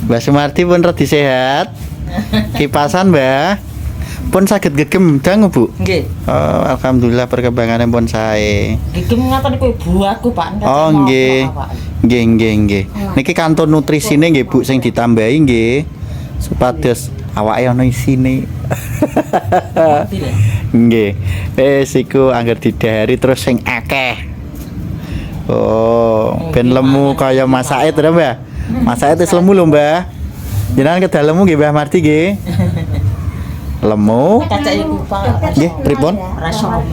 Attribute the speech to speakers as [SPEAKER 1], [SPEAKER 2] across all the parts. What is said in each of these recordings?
[SPEAKER 1] Mbak Sumardi pun rada sehat. Kipasan, Mbak. Pun saged gegem dangu, Bu.
[SPEAKER 2] Nggih.
[SPEAKER 1] Oh, alhamdulillah perkembangannya pun sae.
[SPEAKER 2] Gegem ngaten kuwi buahku, Pak.
[SPEAKER 1] Oh, nggih. Nggih. Niki kantor nutrisine nggih, Bu, sing ditambahi nggih. Supados awake ana isine. Nggih. Wis iku angger didahari terus sing akeh. Oh, ben lemu kaya Mas Said to, Mbah. Mas Said wis lemu lho, Mbah. Jenengan kedal lemu nggih, Mbah Marti nggih. Lemu.
[SPEAKER 2] Kacak iku, Pak.
[SPEAKER 1] Nggih, pripun?
[SPEAKER 2] Rasa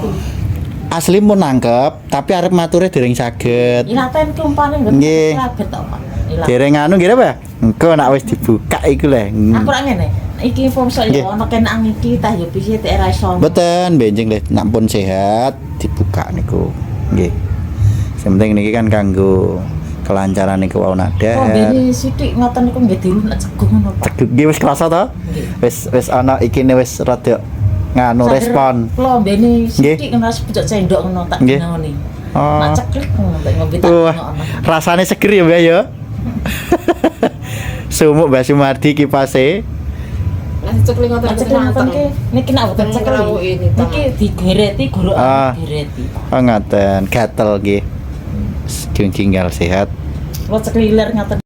[SPEAKER 1] Asli mun nangkep, tapi arep mature dereng saged.
[SPEAKER 2] ilaten ki umpane
[SPEAKER 1] Nggih.
[SPEAKER 2] labet to, Pak. Ilaten.
[SPEAKER 1] Dereng anu nggih, Mbah. Engko nek wis dibuka iku lho.
[SPEAKER 2] Aku ra ngene. Iki fungsi
[SPEAKER 1] Nggih.
[SPEAKER 2] yo ana kenaan iki tah yo bisa tek ra iso.
[SPEAKER 1] Mboten, benjing le nek pun sehat dibuka niku. Nggih. Sing penting niki kan kanggo kelancaran niku wau
[SPEAKER 2] Oh,
[SPEAKER 1] nadar.
[SPEAKER 2] bene sithik ngoten niku nggih dilu nek cegung ngono, Pak.
[SPEAKER 1] Ceguk nggih wis krasa to? Wis ana ikine wis rada nganu respon.
[SPEAKER 2] Kulo bene sithik kena pucuk sendok ngono tak
[SPEAKER 1] Nggih.
[SPEAKER 2] ngene.
[SPEAKER 1] Oh.
[SPEAKER 2] Nak ceklek ngono tak ngombe tak
[SPEAKER 1] Wah,
[SPEAKER 2] ngono.
[SPEAKER 1] rasane seger ya, Mbak ya. Sumuk Mbak Sumardi kipase.
[SPEAKER 3] Nasi cekling ngoten
[SPEAKER 2] Nak ceklek ngoten ki niki nak boten cekel. Niki digereti guru
[SPEAKER 1] Ah.
[SPEAKER 2] digereti.
[SPEAKER 1] Oh ngaten, gatel nggih. Tinggal sehat.
[SPEAKER 2] Lo cekliler ngoten.